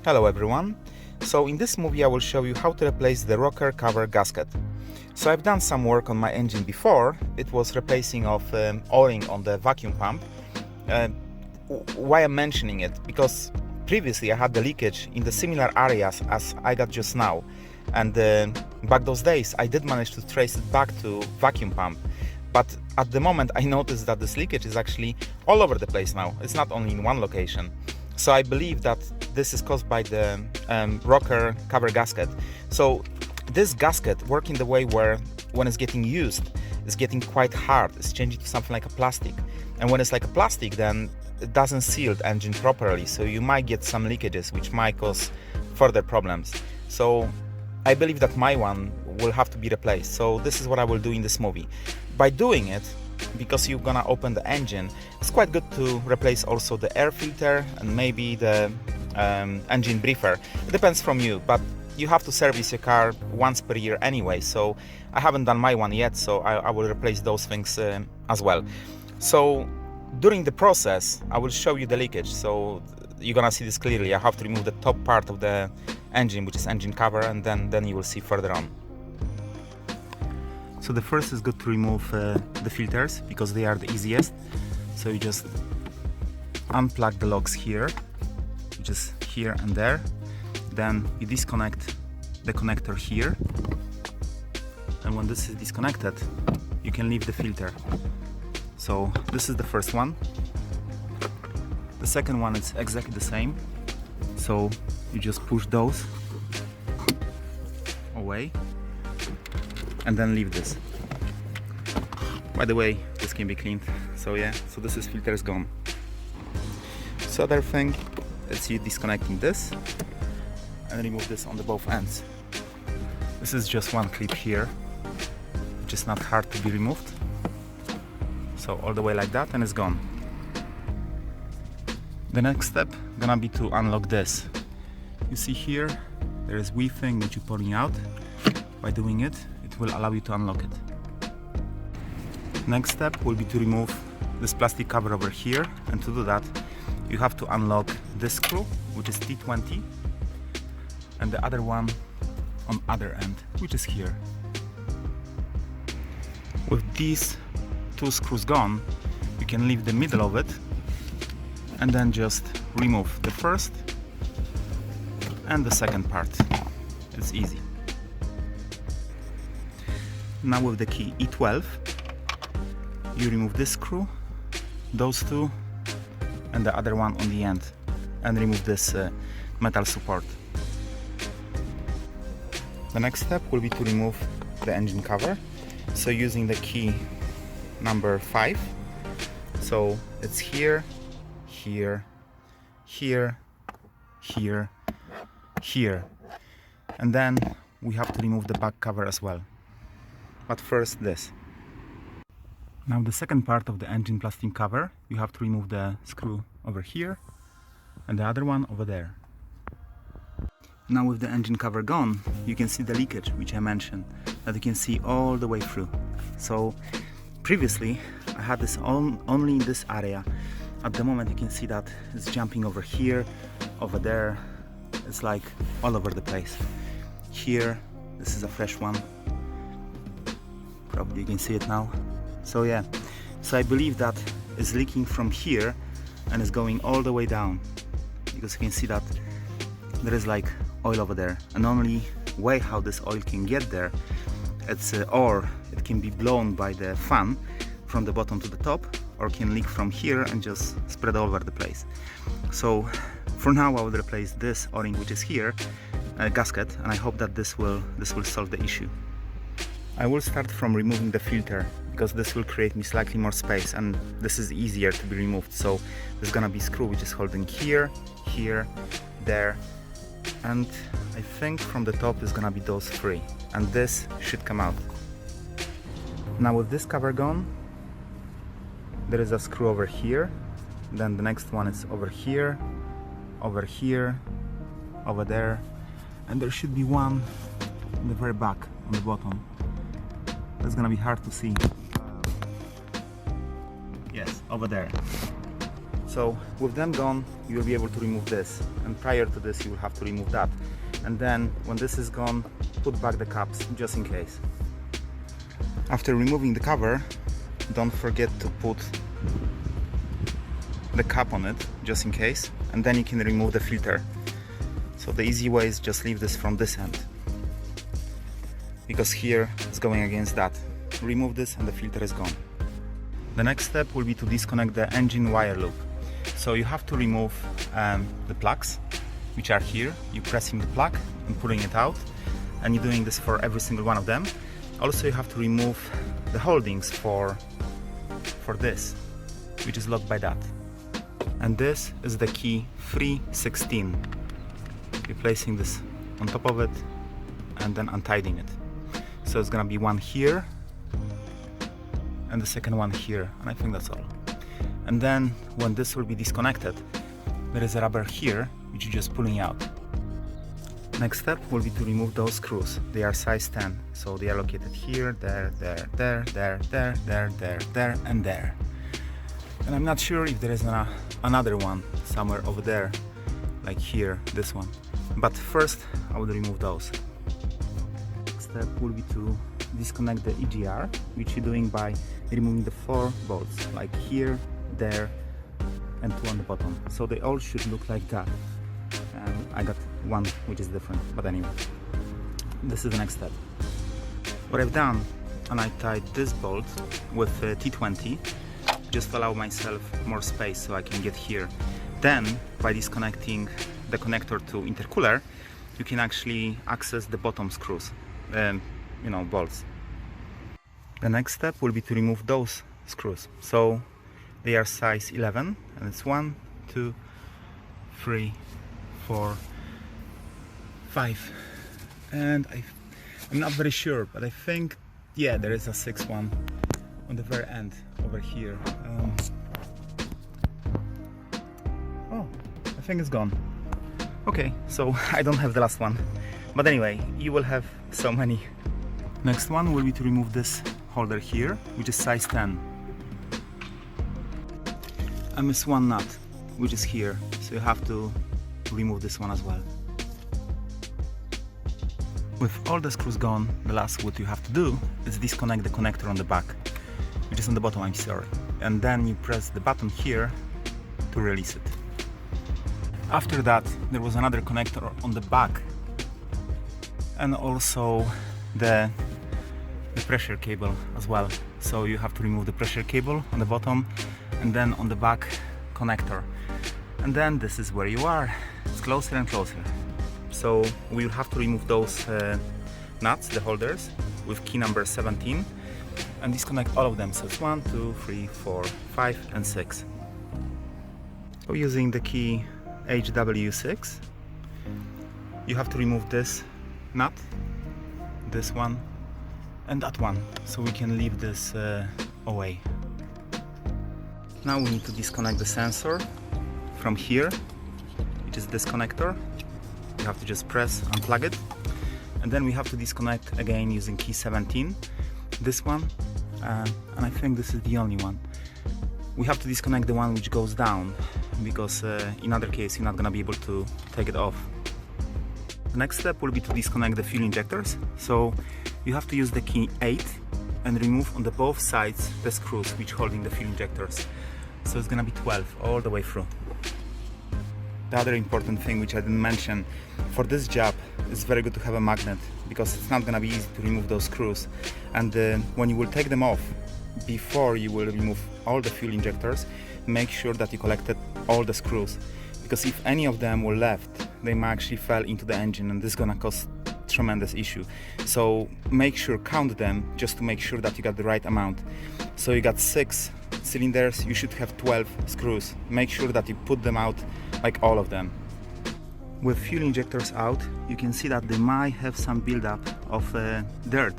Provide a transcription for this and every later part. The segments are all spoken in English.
Hello everyone. So in this movie I will show you how to replace the rocker cover gasket. So I've done some work on my engine before. It was replacing of O-ring on the vacuum pump. Why I'm mentioning it? Because previously I had the leakage in the similar areas as I got just now. And back those days I did manage to trace it back to vacuum pump. But at the moment I noticed that this leakage is actually all over the place now. It's not only in one location. So I believe that this is caused by the rocker cover gasket. So this gasket works in the way where when it's getting used, it's getting quite hard. It's changing to something like a plastic. And when it's like a plastic, then it doesn't seal the engine properly. So you might get some leakages, which might cause further problems. So I believe that my one will have to be replaced. So this is what I will do in this movie. By doing it, because you're gonna open the engine, it's quite good to replace also the air filter and maybe the engine briefer. It depends from you, but you have to service your car once per year anyway, so I haven't done my one yet, so I will replace those things as well. So during the process I will show you the leakage, so you're gonna see this clearly. I have to remove the top part of the engine, which is engine cover, and then you will see further on. So the first is good to remove the filters, because they are the easiest. So you just unplug the lugs here, which is here and there. Then you disconnect the connector here. And when this is disconnected, you can leave the filter. So this is the first one. The second one is exactly the same. So you just push those away and then leave this. By the way, this can be cleaned. So yeah, so this is filter is gone. So other thing is you disconnecting this and remove this on the both ends. This is just one clip here, which is not hard to be removed. So all the way like that, and it's gone. The next step gonna be to unlock this. You see here, there is wee thing which you're pulling out. By doing it, it will allow you to unlock it. Next step will be to remove this plastic cover over here, and to do that you have to unlock this screw, which is T20, and the other one on other end, which is here. With these two screws gone, you can leave the middle of it and then just remove the first and the second part. It's easy. Now with the key E12, you remove this screw, those two, and the other one on the end, and remove this metal support. The next step will be to remove the engine cover. So using the key number 5, so it's here, here, here, here, here, and then we have to remove the back cover as well. But first this. Now the second part of the engine plastic cover, you have to remove the screw over here and the other one over there. Now with the engine cover gone, you can see the leakage, which I mentioned, that you can see all the way through. So previously I had this only in this area. At the moment you can see that it's jumping over here, over there. It's like all over the place. Here, this is a fresh one. Probably you can see it now. So yeah, so I believe that it's leaking from here and it's going all the way down, because you can see that there is like oil over there, and only way how this oil can get there, it's or it can be blown by the fan from the bottom to the top, or can leak from here and just spread all over the place. So for now I will replace this O-ring, which is here, gasket, and I hope that this will solve the issue. I will start from removing the filter, because this will create me slightly more space, and this is easier to be removed. So there's gonna be a screw which is holding here, here, there, and I think from the top is gonna be those three, and this should come out. Now with this cover gone, there is a screw over here, then the next one is over here, over here, over there, and there should be one in the very back on the bottom. That's gonna be hard to see. Yes, over there. So with them gone, you'll be able to remove this, and prior to this you will have to remove that. And then when this is gone, put back the caps just in case. After removing the cover, don't forget to put the cap on it just in case, and then you can remove the filter. So the easy way is just leave this from this end, because here it's going against that. Remove this and the filter is gone. The next step will be to disconnect the engine wire loop. So you have to remove the plugs, which are here. You're pressing the plug and pulling it out, and you're doing this for every single one of them. Also, you have to remove the holdings for this, which is locked by that. And this is the key 316. You're placing this on top of it and then untightening it. So it's gonna be one here and the second one here, and I think that's all. And then when this will be disconnected, there is a rubber here which you're just pulling out. Next step will be to remove those screws. They are size 10, so they are located here, there, there, there, there, there, there, there, there, and there. And I'm not sure if there is another one somewhere over there, like here, this one. But first I will remove those. Next step will be to disconnect the EGR, which you're doing by removing the 4 bolts, like here, there, and 2 on the bottom. So they all should look like that. And I got one which is different, but anyway, this is the next step. What I've done, and I tied this bolt with T20 just to allow myself more space so I can get here. Then by disconnecting the connector to intercooler, you can actually access the bottom screws, bolts. The next step will be to remove those screws. So they are size 11, and it's 1, 2, 3, 4, 5, and I'm not very sure, but I think, yeah, there is a 6th one on the very end over here. Oh, I think it's gone. Okay, so I don't have the last one, but anyway, you will have so many. Next one will be to remove this holder here, which is size 10. I miss one nut, which is here, so you have to remove this one as well. With all the screws gone, the last what you have to do is disconnect the connector on the back, which is on the bottom, I'm sorry, and then you press the button here to release it. After that, there was another connector on the back, and also the pressure cable as well. So you have to remove the pressure cable on the bottom, and then on the back connector. And then this is where you are. It's closer and closer. So we will have to remove those nuts, the holders, with key number 17, and disconnect all of them. So it's 1, 2, 3, 4, 5, and 6. So using the key HW6, you have to remove this nut, this one, and that one, so we can leave this away. Now we need to disconnect the sensor from here, which is this connector. You have to just press, unplug it, and then we have to disconnect again using key 17, this one, and I think this is the only one. We have to disconnect the one which goes down, because in other case you're not gonna be able to take it off. The next step will be to disconnect the fuel injectors. So you have to use the key 8 and remove on the both sides the screws which holding the fuel injectors. So it's gonna be 12 all the way through. The other important thing which I didn't mention, for this job it's very good to have a magnet, because it's not gonna be easy to remove those screws, and when you will take them off, before you will remove all the fuel injectors, make sure that you collected all the screws, because if any of them were left, they might actually fall into the engine, and this is gonna cause tremendous issue. So make sure, count them, just to make sure that you got the right amount. So you got 6 cylinders, you should have 12 screws. Make sure that you put them out, like all of them. With fuel injectors out, you can see that they might have some buildup of dirt.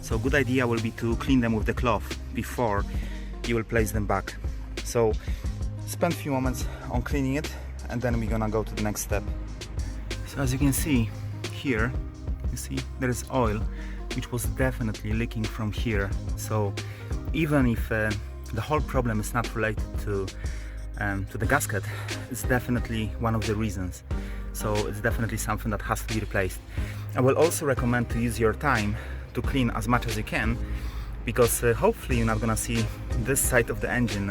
So good idea will be to clean them with the cloth before you will place them back. So spend a few moments on cleaning it, and then we're gonna go to the next step. So as you can see here, you see there is oil which was definitely leaking from here. So even if the whole problem is not related to to the gasket is definitely one of the reasons. So it's definitely something that has to be replaced. I will also recommend to use your time to clean as much as you can, because hopefully you're not gonna see this side of the engine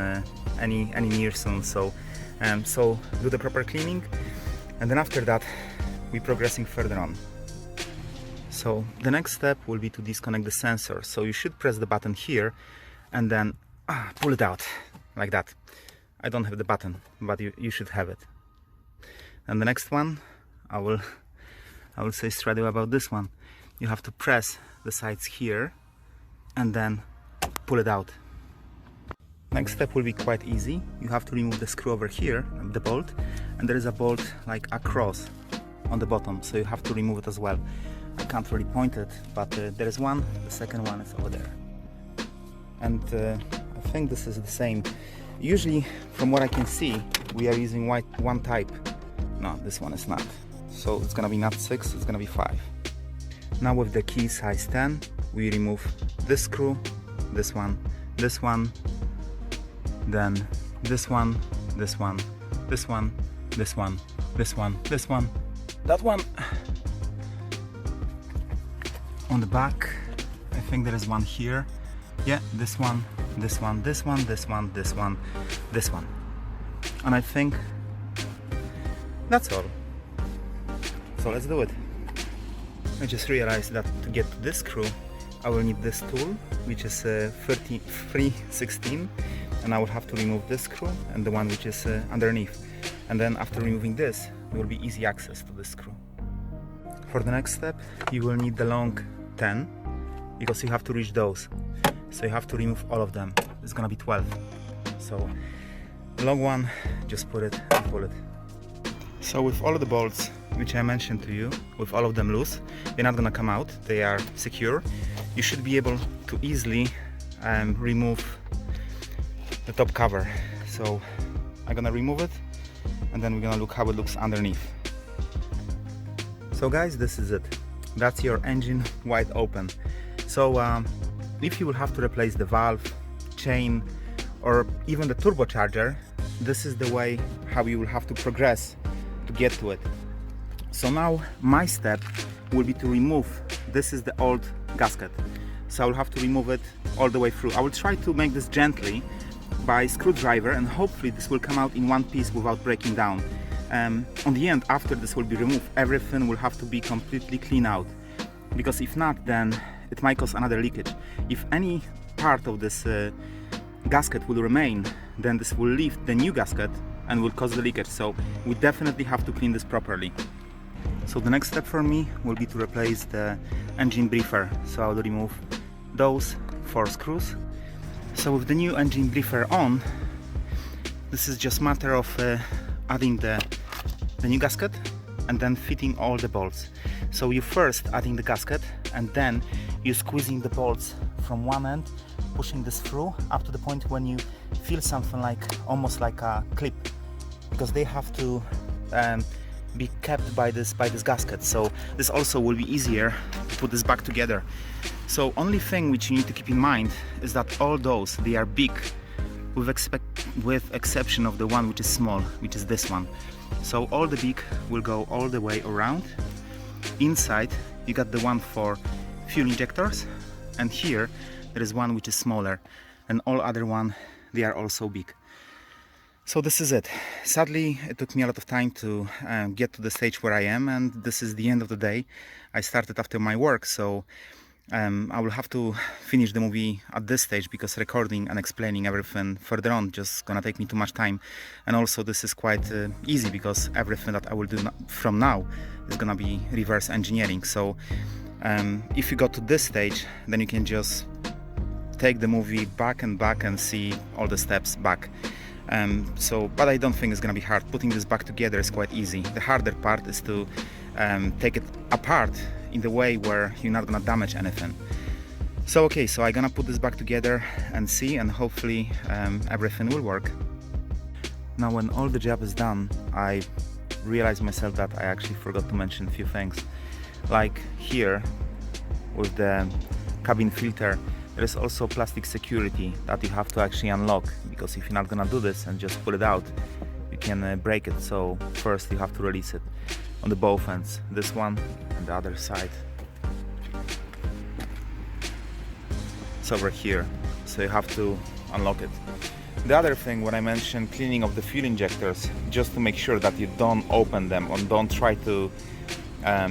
any near soon. So do the proper cleaning, and then after that we're progressing further on. So the next step will be to disconnect the sensor. So you should press the button here and then pull it out like that. I don't have the button, but you should have it. And the next one, I will say straight away about this one. You have to press the sides here and then pull it out. Next step will be quite easy. You have to remove the screw over here, the bolt, and there is a bolt like across on the bottom, so you have to remove it as well. I can't really point it, but there is one, the second one is over there. And I think this is the same. Usually, from what I can see, we are using one type. No, this one is not. So it's gonna be not 6, it's gonna be 5. Now with the key size 10, we remove this screw, this one, then this one, this one, this one, this one, this one, this one, that one. On the back, I think there is one here. Yeah, this one, this one, this one, this one, this one, this one. And I think that's all. So let's do it. I just realized that to get to this screw, I will need this tool, which is 316, and I will have to remove this screw and the one which is underneath. And then after removing this, there will be easy access to this screw. For the next step, you will need the long 10, because you have to reach those. So you have to remove all of them. It's gonna be 12. So the long one, just put it and pull it. So with all of the bolts, which I mentioned to you, with all of them loose, they're not gonna come out, they are secure. You should be able to easily remove the top cover. So I'm gonna remove it, and then we're gonna look how it looks underneath. So guys, this is it. That's your engine wide open. So if you will have to replace the valve, chain, or even the turbocharger, this is the way how you will have to progress to get to it. So now my step will be to remove, this is the old gasket. So I will have to remove it all the way through. I will try to make this gently by screwdriver, and hopefully this will come out in one piece without breaking down. On the end, after this will be removed, everything will have to be completely clean out, because if not, then it might cause another leakage. If any part of this gasket will remain, then this will leave the new gasket and will cause the leakage. So we definitely have to clean this properly. So the next step for me will be to replace the engine briefer. So I will remove those 4 screws. So with the new engine briefer on, this is just matter of adding the new gasket and then fitting all the bolts. So you first adding the gasket, and then you squeezing the bolts from one end, pushing this through up to the point when you feel something like almost like a clip, because they have to be kept by this gasket. So this also will be easier to put this back together. So only thing which you need to keep in mind is that all those, they are big, with exception of the one which is small, which is this one. So all the big will go all the way around. Inside you got the one for fuel injectors, and here there is one which is smaller, and all other one, they are also big. So this is it. Sadly, it took me a lot of time to get to the stage where I am, and this is the end of the day. I started after my work, so I will have to finish the movie at this stage, because recording and explaining everything further on just gonna take me too much time. And also this is quite easy, because everything that I will do from now is gonna be reverse engineering. So if you got to this stage, then you can just take the movie back and see all the steps back. But I don't think it's gonna be hard. Putting this back together is quite easy. The harder part is to take it apart in the way where you're not gonna damage anything. So okay, so I'm gonna put this back together and see, and hopefully everything will work. Now when all the job is done, I realized myself that I actually forgot to mention a few things. Like here with the cabin filter, There is also plastic security that you have to actually unlock, because if you're not gonna do this and just pull it out, you can break it. So first you have to release it on the both ends, this one and the other side. It's over here, so you have to unlock it. The other thing, when I mentioned cleaning of the fuel injectors, just to make sure that you don't open them or don't try to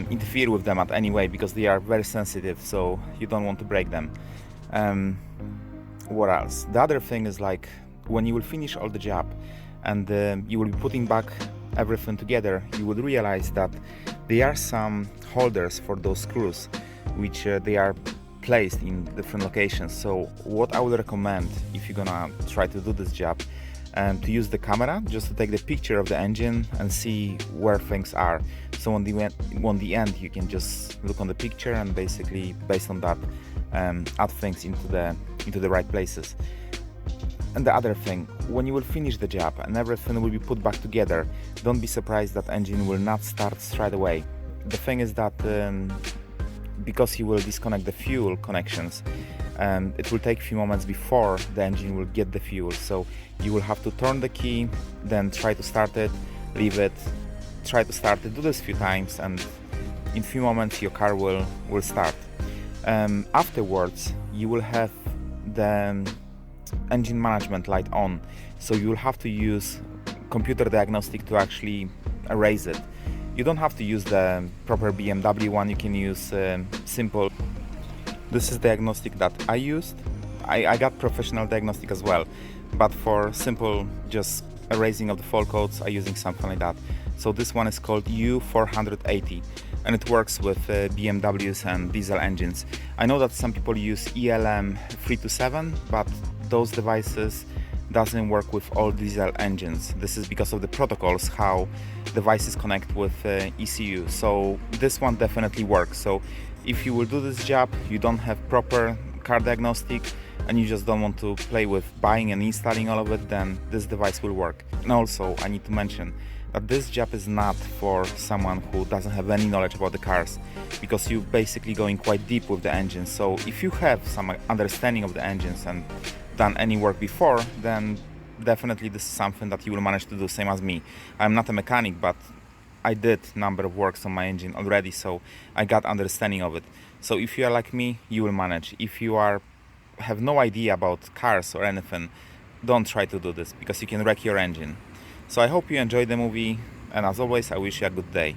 interfere with them at any way, because they are very sensitive, so you don't want to break them. What else? The other thing is, like, when you will finish all the job and you will be putting back everything together, you will realize that there are some holders for those screws, which they are placed in different locations. So what I would recommend, if you're gonna try to do this job, to use the camera just to take the picture of the engine and see where things are. So on the end you can just look on the picture and basically based on that add things into the right places. And the other thing, when you will finish the job and everything will be put back together, don't be surprised that engine will not start straight away. The thing is that because you will disconnect the fuel connections, it will take a few moments before the engine will get the fuel. So you will have to turn the key, then try to start it, leave it, try to start it, do this a few times, and in a few moments your car will start. Afterwards you will have the engine management light on, so you will have to use computer diagnostic to actually erase it. You don't have to use the proper BMW one, you can use simple. This is diagnostic that I used. I got professional diagnostic as well, but for simple just erasing of the fault codes I'm using something like that. So this one is called U480 and it works with BMWs and diesel engines. I know that some people use ELM 327, but those devices doesn't work with all diesel engines. This is because of the protocols, how devices connect with ECU. So this one definitely works. So if you will do this job, you don't have proper car diagnostic and you just don't want to play with buying and installing all of it, then this device will work. And also I need to mention that this job is not for someone who doesn't have any knowledge about the cars, because you're basically going quite deep with the engine. So if you have some understanding of the engines and done any work before, then definitely this is something that you will manage to do, same as me. I'm not a mechanic, but I did number of works on my engine already, so I got understanding of it. So if you are like me, you will manage. If you have no idea about cars or anything, don't try to do this, because you can wreck your engine. So I hope you enjoyed the movie, and as always I wish you a good day.